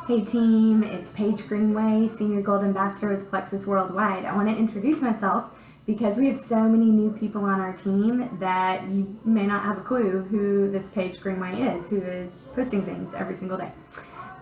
Hey team, it's Paige Greenway, Senior Gold Ambassador with Plexus Worldwide. I want to introduce myself because we have so many new people on our team that you may not have a clue who this Paige Greenway is, who is posting things every single day.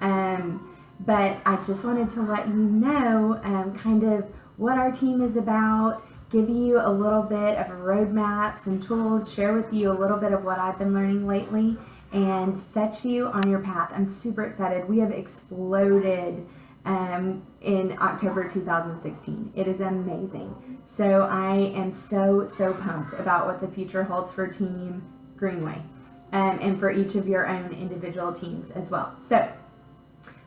But I just wanted to let you know kind of what our team is about, give you a little bit of a roadmap, some tools, share with you a little bit of what I've been learning lately, and set you on your path. I'm super excited. We have exploded in October 2016. It is amazing. So I am so pumped about what the future holds for Team Greenway and for each of your own individual teams as well. So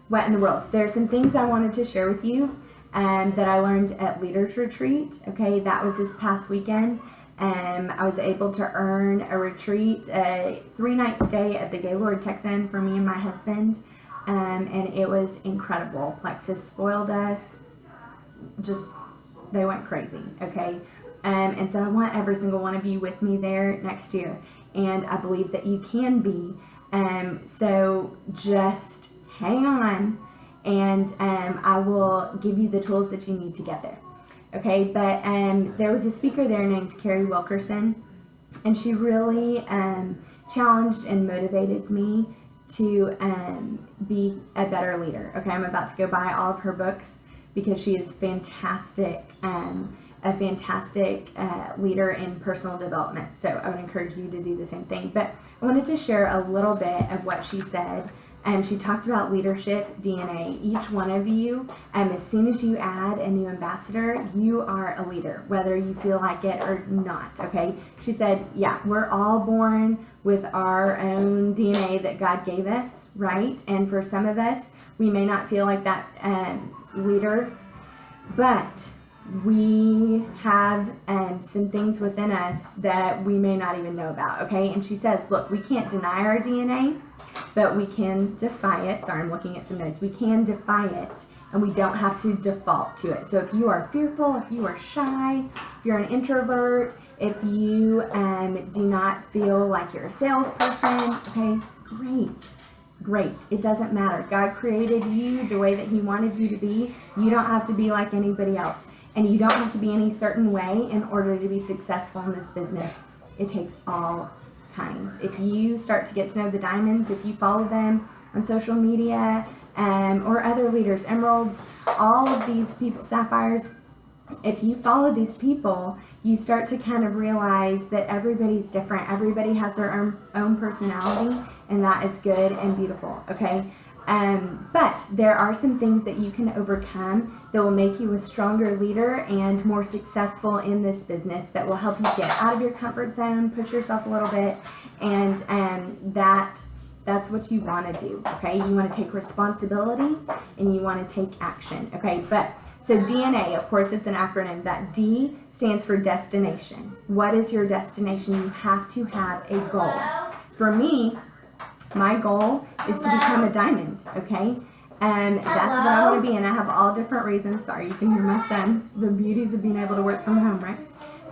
what in the world? There are some things I wanted to share with you that I learned at Leaders Retreat. Okay, that was this past weekend. I was able to earn a retreat, a 3-night stay at the Gaylord Texan for me and my husband, and it was incredible. Plexus spoiled us. They went crazy, okay? And so I want every single one of you with me there next year, and I believe that you can be. So just hang on, and I will give you the tools that you need to get there. Okay, but there was a speaker there named Carrie Wilkerson, and she really challenged and motivated me to be a better leader. Okay, I'm about to go buy all of her books because she is fantastic, a fantastic leader in personal development. So I would encourage you to do the same thing. But I wanted to share a little bit of what she said. She talked about leadership DNA. Each one of you, as soon as you add a new ambassador, you are a leader, whether you feel like it or not, okay? She said, yeah, we're all born with our own DNA that God gave us, right? And for some of us, we may not feel like that leader, but we have some things within us that we may not even know about, okay? And she says, look, we can't deny our DNA, but we can defy it. Sorry, I'm looking at some notes. We can defy it, and we don't have to default to it. So if you are fearful, if you are shy, if you're an introvert, if you do not feel like you're a salesperson, okay, great. It doesn't matter. God created you the way that He wanted you to be. You don't have to be like anybody else, and you don't have to be any certain way in order to be successful in this business. It takes all kinds. If you start to get to know the diamonds, if you follow them on social media or other leaders, emeralds, all of these people, sapphires, if you follow these people, you start to kind of realize that everybody's different. Everybody has their own personality, and that is good and beautiful, okay? But there are some things that you can overcome that will make you a stronger leader and more successful in this business, that will help you get out of your comfort zone, push yourself a little bit, and that's what you want to do, okay? You want to take responsibility and you want to take action, okay? But so DNA, of course, it's an acronym. That D stands for destination. What is your destination? You have to have a goal. For me, my goal is to become a diamond, okay? And that's what I want to be, and I have all different reasons. Sorry, you can hear my son. The beauties of being able to work from home, right?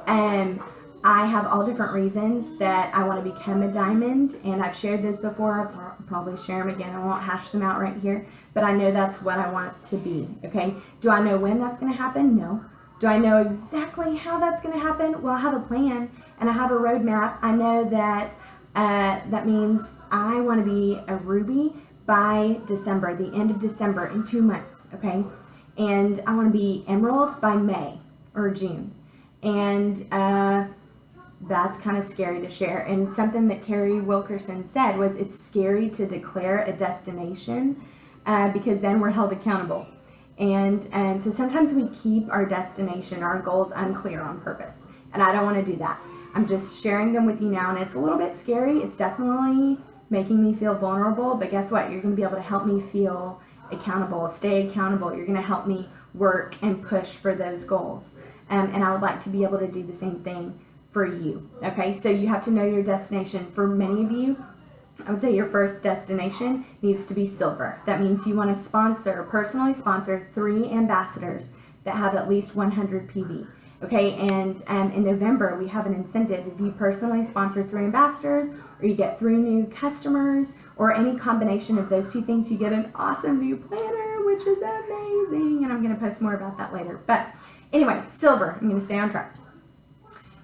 And I have all different reasons that I want to become a diamond, and I've shared this before. I'll probably share them again. I won't hash them out right here, but I know that's what I want to be, okay? Do I know when that's going to happen? No. Do I know exactly how that's going to happen? Well, I have a plan, and I have a roadmap. I know that that means I want to be a ruby by December, the end of December, in 2 months, okay? And I want to be emerald by May or June. And that's kind of scary to share. And something that Carrie Wilkerson said was, it's scary to declare a destination because then we're held accountable. And so sometimes we keep our destination, our goals unclear on purpose. And I don't want to do that. I'm just sharing them with you now, and it's a little bit scary. It's definitely making me feel vulnerable, but guess what? You're going to be able to help me feel accountable, stay accountable. You're going to help me work and push for those goals. And I would like to be able to do the same thing for you. Okay, so you have to know your destination. For many of you, I would say your first destination needs to be silver. That means you want to personally sponsor 3 ambassadors that have at least 100 PV. Okay, and in November we have an incentive. If you personally sponsor 3 ambassadors, or you get 3 new customers, or any combination of those 2 things, you get an awesome new planner, which is amazing. And I'm going to post more about that later. But anyway, silver, I'm going to stay on track.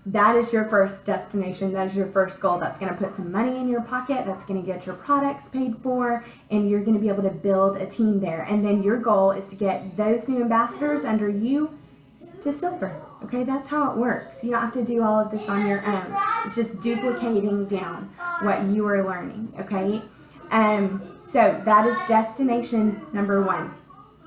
That is your first destination. That is your first goal. That's going to put some money in your pocket. That's going to get your products paid for, and you're going to be able to build a team there. And then your goal is to get those new ambassadors under you to silver. Okay, that's how it works. You don't have to do all of this on your own. It's just duplicating down what you are learning. Okay, so that is destination number 1.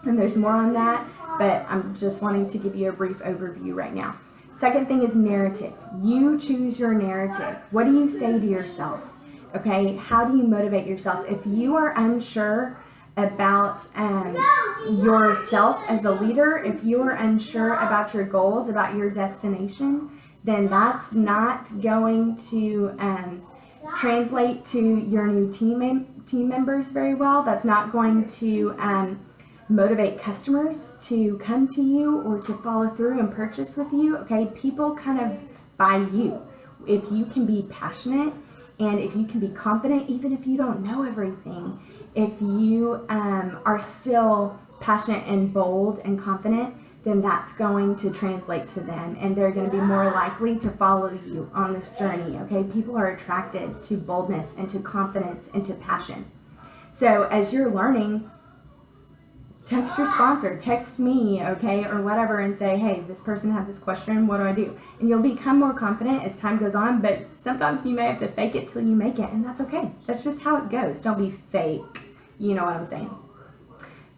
And there's more on that, but I'm just wanting to give you a brief overview right now. Second thing is narrative. You choose your narrative. What do you say to yourself? Okay, how do you motivate yourself? If you are unsure about yourself as a leader, if you are unsure about your goals, about your destination, then that's not going to translate to your new team members very well. That's not going to motivate customers to come to you or to follow through and purchase with you. Okay, people kind of buy you. If you can be passionate and if you can be confident, even if you don't know everything, if you are still passionate and bold and confident, then that's going to translate to them, and they're going to be more likely to follow you on this journey. Okay, people are attracted to boldness and to confidence and to passion. So as you're learning, text your sponsor, text me, okay, or whatever, and say, hey, this person had this question, what do I do? And you'll become more confident as time goes on, but sometimes you may have to fake it till you make it, and that's okay. That's just how it goes. Don't be fake. You know what I'm saying?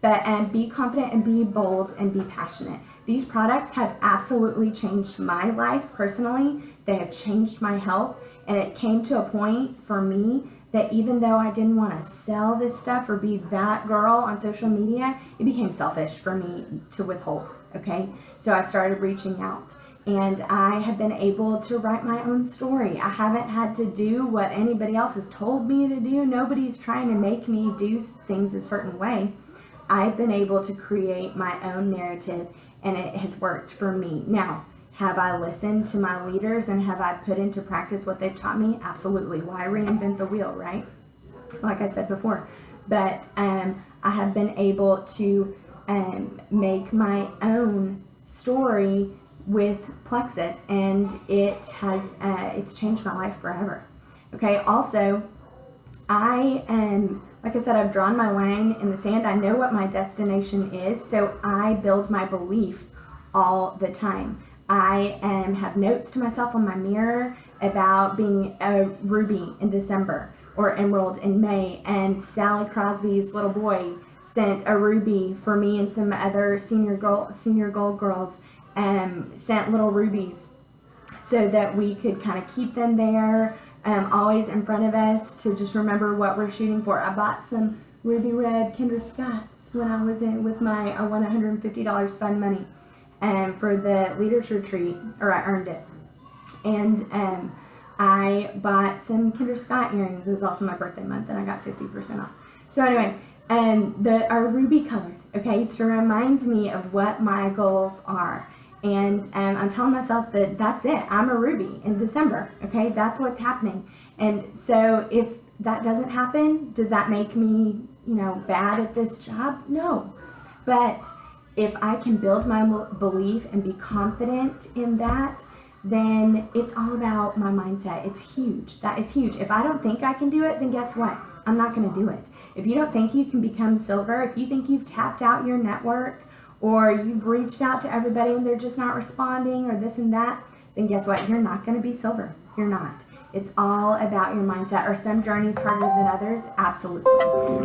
But be confident and be bold and be passionate. These products have absolutely changed my life personally. They have changed my health, and it came to a point for me that even though I didn't want to sell this stuff or be that girl on social media, it became selfish for me to withhold, okay? So I started reaching out, and I have been able to write my own story. I haven't had to do what anybody else has told me to do. Nobody's trying to make me do things a certain way. I've been able to create my own narrative, and it has worked for me. Now, have I listened to my leaders and have I put into practice what they've taught me? Absolutely. Why reinvent the wheel, right? Like I said before. But I have been able to make my own story with Plexus, and it has it's changed my life forever. Okay. Also, like I said, I've drawn my line in the sand. I know what my destination is, so I build my belief all the time. I have notes to myself on my mirror about being a ruby in December or emerald in May, and Sally Crosby's little boy sent a ruby for me, and some other senior gold girls sent little rubies so that we could kind of keep them there, always in front of us to just remember what we're shooting for. I bought some ruby red Kendra Scotts when I was in with my $150 fund money for the leaders retreat, or I earned it. And I bought some Kendra Scott earrings. It was also my birthday month, and I got 50% off. So anyway, are ruby colored, okay, to remind me of what my goals are. And I'm telling myself that that's it. I'm a ruby in December, okay? That's what's happening. And so if that doesn't happen, does that make me, bad at this job? No. But if I can build my belief and be confident in that, then it's all about my mindset. It's huge. That is huge. If I don't think I can do it, then guess what? I'm not going to do it. If you don't think you can become silver, if you think you've tapped out your network, or you've reached out to everybody and they're just not responding, or this and that, then guess what? You're not going to be silver. You're not. It's all about your mindset. Are some journeys harder than others? Absolutely.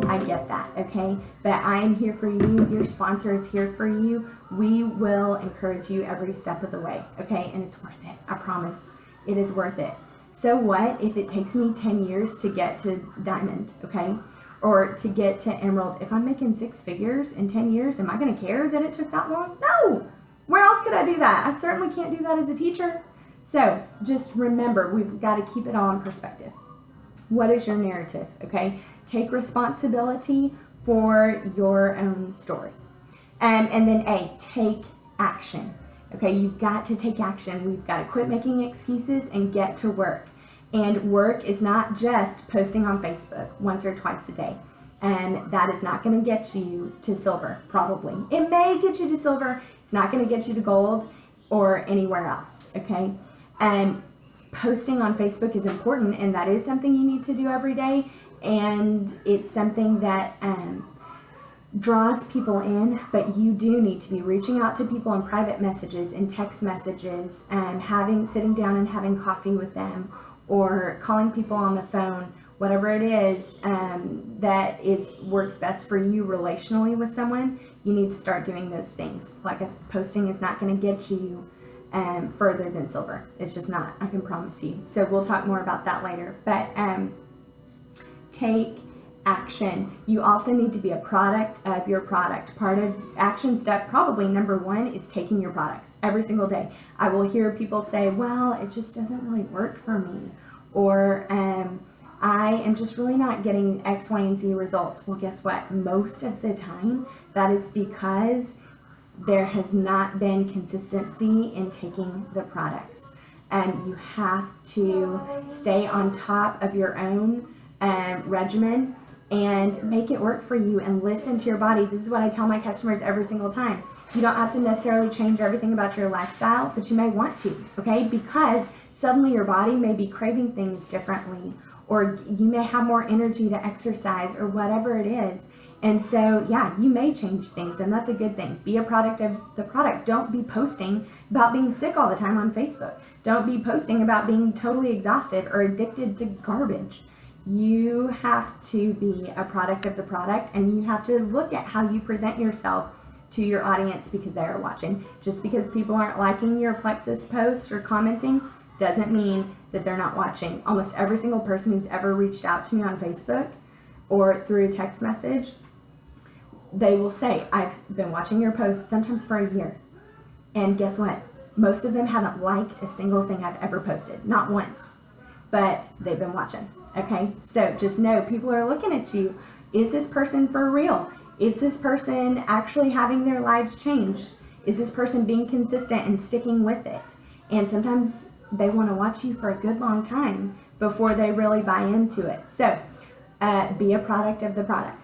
I get that, okay? But I am here for you. Your sponsor is here for you. We will encourage you every step of the way, okay? And it's worth it. I promise. It is worth it. So what if it takes me 10 years to get to diamond, okay? Or to get to emerald? If I'm making 6 figures in 10 years, am I going to care that it took that long? No! Where else could I do that? I certainly can't do that as a teacher. So just remember, we've got to keep it all in perspective. What is your narrative, okay? Take responsibility for your own story. And then take action. Okay, you've got to take action. We've got to quit making excuses and get to work. And work is not just posting on Facebook once or twice a day. And that is not going to get you to silver, probably. It may get you to silver. It's not going to get you to gold or anywhere else, okay? And posting on Facebook is important, and that is something you need to do every day. And it's something that draws people in, but you do need to be reaching out to people in private messages, in text messages, and sitting down and having coffee with them, or calling people on the phone, whatever it is that works best for you relationally with someone. You need to start doing those things. Like posting is not going to get you further than silver. It's just not, I can promise you. So we'll talk more about that later. But take action. You also need to be a product of your product. Part of action step, probably number one, is taking your products every single day. I will hear people say, well, it just doesn't really work for me. Or I am just really not getting X, Y, and Z results. Well, guess what? Most of the time, that is because there has not been consistency in taking the products. And you have to stay on top of your own regimen and make it work for you and listen to your body. This is what I tell my customers every single time. You don't have to necessarily change everything about your lifestyle, but you may want to, okay? Because suddenly your body may be craving things differently, or you may have more energy to exercise, or whatever it is. And so, yeah, you may change things, and that's a good thing. Be a product of the product. Don't be posting about being sick all the time on Facebook. Don't be posting about being totally exhausted or addicted to garbage. You have to be a product of the product, and you have to look at how you present yourself to your audience because they are watching. Just because people aren't liking your Plexus post or commenting doesn't mean that they're not watching. Almost every single person who's ever reached out to me on Facebook or through a text message, they will say, I've been watching your posts sometimes for a year. And guess what? Most of them haven't liked a single thing I've ever posted. Not once. But they've been watching. Okay? So just know people are looking at you. Is this person for real? Is this person actually having their lives changed? Is this person being consistent and sticking with it? And sometimes they want to watch you for a good long time before they really buy into it. So be a product of the product.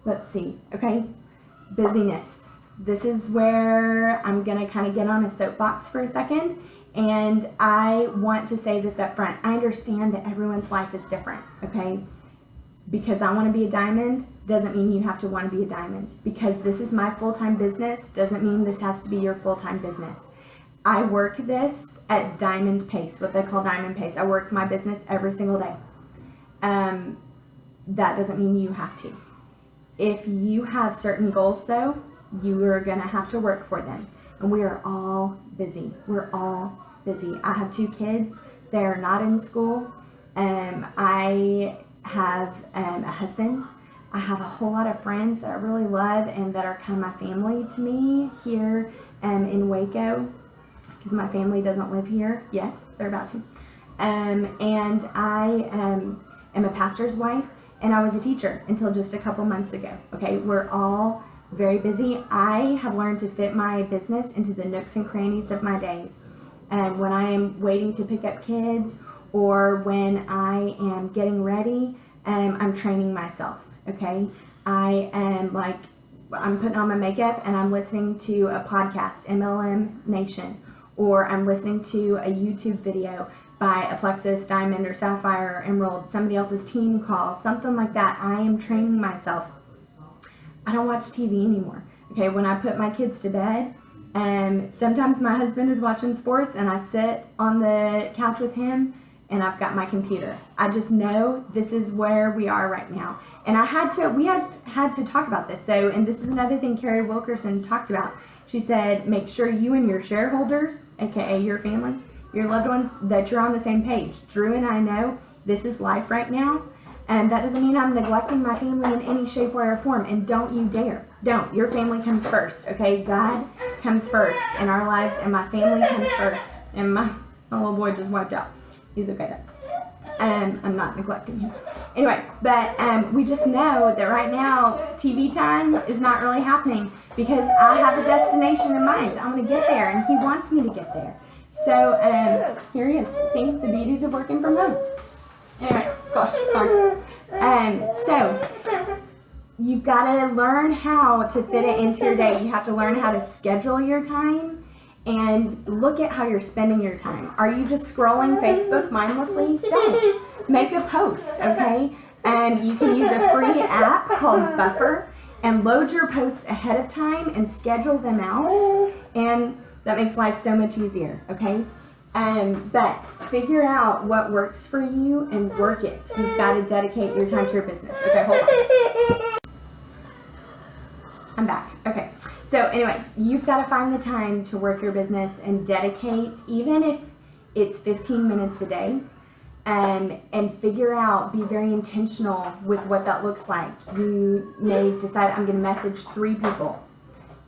Let's see. Okay. Busyness. This is where I'm going to kind of get on a soapbox for a second. And I want to say this up front. I understand that everyone's life is different. Okay. Because I want to be a diamond doesn't mean you have to want to be a diamond. Because this is my full-time business doesn't mean this has to be your full-time business. I work this at diamond pace, what they call diamond pace. I work my business every single day. That doesn't mean you have to. If you have certain goals, though, you are going to have to work for them. And we are all busy. We're all busy. I have 2 kids. They're not in school. I have a husband. I have a whole lot of friends that I really love and that are kind of my family to me here in Waco, because my family doesn't live here yet. They're about to. And I am a pastor's wife, and I was a teacher until just a couple months ago. Okay, we're all very busy. I have learned to fit my business into the nooks and crannies of my days. And when I am waiting to pick up kids, or when I am getting ready, I'm training myself. Okay, I'm putting on my makeup and I'm listening to a podcast, MLM Nation, or I'm listening to a YouTube video by a Plexus, Diamond, or Sapphire, or Emerald, somebody else's team call, something like that. I am training myself. I don't watch TV anymore. Okay, when I put my kids to bed, sometimes my husband is watching sports and I sit on the couch with him and I've got my computer. I just know this is where we are right now. And we had to talk about this. So, and this is another thing Carrie Wilkerson talked about. She said, make sure you and your shareholders, aka your family, your loved ones, that you're on the same page. Drew and I know this is life right now. And that doesn't mean I'm neglecting my family in any shape, way, or form. And don't you dare. Don't. Your family comes first, okay? God comes first in our lives, and my family comes first. And my little boy just wiped out. He's okay though. I'm not neglecting him. Anyway, but we just know that right now TV time is not really happening because I have a destination in mind. I'm going to get there, and he wants me to get there. So here he is. See, the beauties of working from home. Anyway, gosh, sorry. So you've got to learn how to fit it into your day. You have to learn how to schedule your time and look at how you're spending your time. Are you just scrolling Facebook mindlessly? Don't. Make a post, okay? And you can use a free app called Buffer and load your posts ahead of time and schedule them out. And that makes life so much easier, okay? But figure out what works for you and work it. You've got to dedicate your time to your business. Okay, hold on. I'm back. Okay. So anyway, you've got to find the time to work your business and dedicate, even if it's 15 minutes a day, and figure out, be very intentional with what that looks like. You may decide, I'm going to message 3 people,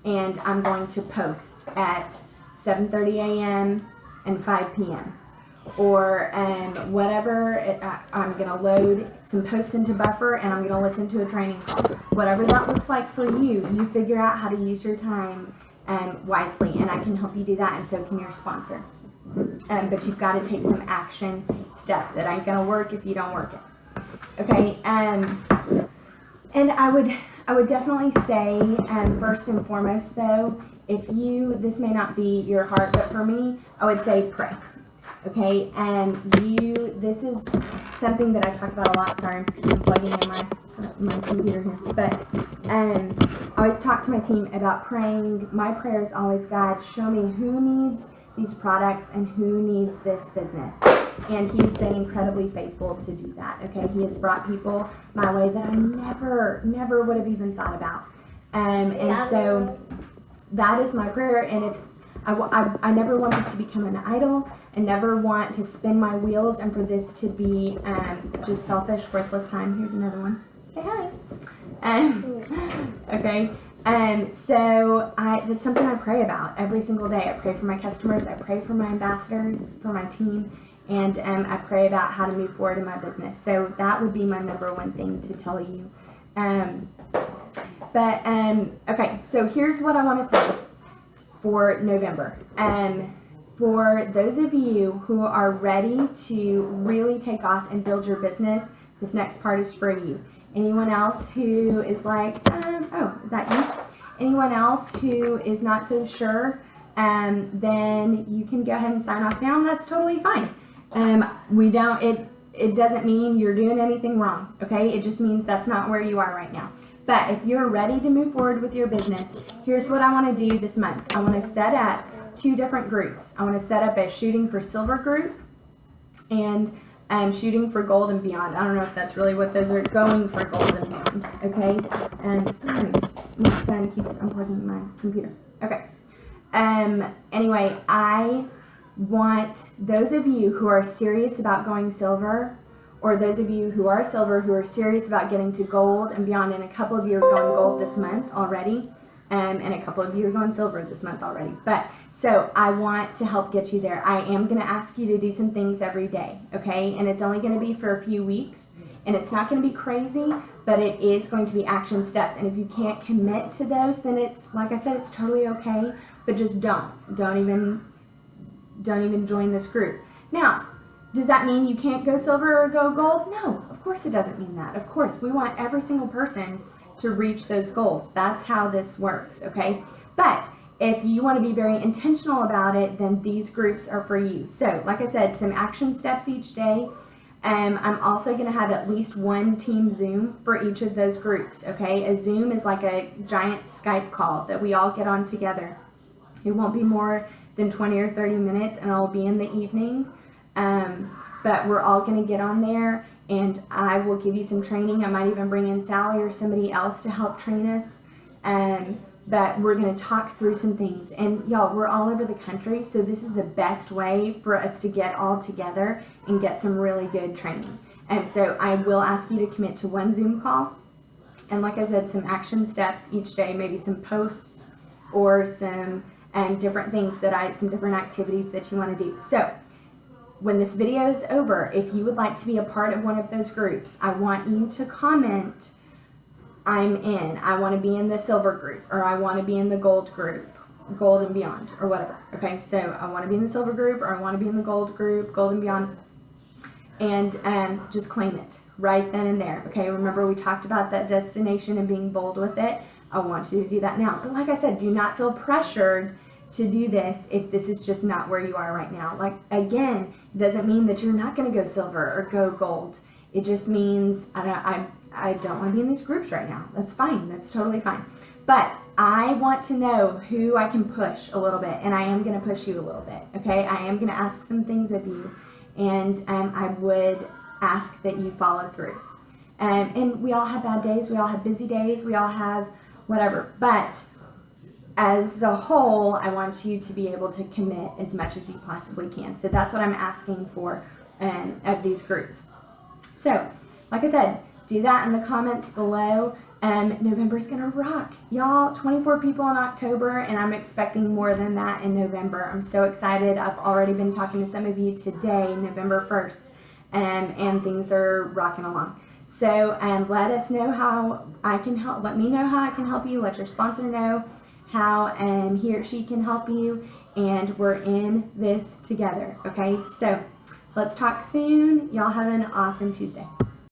and I'm going to post at 7:30 a.m. and 5 p.m. Or whatever, I'm going to load some posts into Buffer and I'm going to listen to a training call. Whatever that looks like for you, you figure out how to use your time wisely, and I can help you do that, and so can your sponsor. But you've got to take some action steps. It ain't going to work if you don't work it. Okay, and I would definitely say, first and foremost though, this may not be your heart, but for me, I would say pray. Okay, and this is something that I talk about a lot. Sorry, I'm plugging in my computer here. But I always talk to my team about praying. My prayer is always, God, show me who needs these products and who needs this business. And He's been incredibly faithful to do that. Okay, He has brought people my way that I never would have even thought about. And so that is my prayer. And if I never want this to become an idol. I never want to spin my wheels and for this to be just selfish, worthless time. Here's another one. Say hi. Okay. So that's something I pray about every single day. I pray for my customers. I pray for my ambassadors, for my team, and I pray about how to move forward in my business. So that would be my number one thing to tell you. Okay. So here's what I want to say for November. For those of you who are ready to really take off and build your business, this next part is for you. Anyone else who is like, oh, is that you? Anyone else who is not so sure, then you can go ahead and sign off now, and that's totally fine. It doesn't mean you're doing anything wrong, okay? It just means that's not where you are right now. But if you're ready to move forward with your business, here's what I want to do this month. I want to set up 2 different groups. I want to set up a shooting for silver group and shooting for gold and beyond. I don't know if that's really what those are, going for gold and beyond. Okay. Sorry, my son keeps unplugging my computer. Okay. Anyway, I want those of you who are serious about going silver, or those of you who are silver who are serious about getting to gold and beyond, and a couple of you are going gold this month already. And a couple of you are going silver this month already. But so I want to help get you there. I am going to ask you to do some things every day, okay? And it's only going to be for a few weeks. And it's not going to be crazy, but it is going to be action steps. And if you can't commit to those, then it's, like I said, it's totally okay. But just don't even join this group. Now, does that mean you can't go silver or go gold? No, of course it doesn't mean that. Of course, we want every single person to reach those goals. That's how this works, okay? But if you want to be very intentional about it, then these groups are for you. So, like I said, some action steps each day. I'm also going to have at least 1 team Zoom for each of those groups, okay? A Zoom is like a giant Skype call that we all get on together. It won't be more than 20 or 30 minutes, and it'll be in the evening. But we're all going to get on there, and I will give you some training. I might even bring in Sally or somebody else to help train us. But we're going to talk through some things. And y'all, we're all over the country, so this is the best way for us to get all together and get some really good training. And so I will ask you to commit to 1 Zoom call. And like I said, some action steps each day, maybe some posts or some different things some different activities that you want to do. So when this video is over, if you would like to be a part of one of those groups, I want you to comment, I'm in. I want to be in the silver group, or I want to be in the gold group, gold and beyond, or whatever. Okay, so I want to be in the silver group, or I want to be in the gold group, gold and beyond, and just claim it right then and there. Okay, remember we talked about that destination and being bold with it. I want you to do that now. But like I said, do not feel pressured to do this if this is just not where you are right now. Like, again, it doesn't mean that you're not going to go silver or go gold. It just means I don't want to be in these groups right now. That's fine. That's totally fine. But I want to know who I can push a little bit, and I am going to push you a little bit. Okay, I am going to ask some things of you, and I would ask that you follow through. And we all have bad days. We all have busy days. We all have whatever. But as a whole, I want you to be able to commit as much as you possibly can. So that's what I'm asking for of these groups. So, like I said, do that in the comments below. November's gonna rock. Y'all, 24 people in October, and I'm expecting more than that in November. I'm so excited. I've already been talking to some of you today, November 1st, and things are rocking along. So let us know how I can help. Let me know how I can help you. Let your sponsor know how he or she can help you. And we're in this together. Okay, so let's talk soon. Y'all have an awesome Tuesday.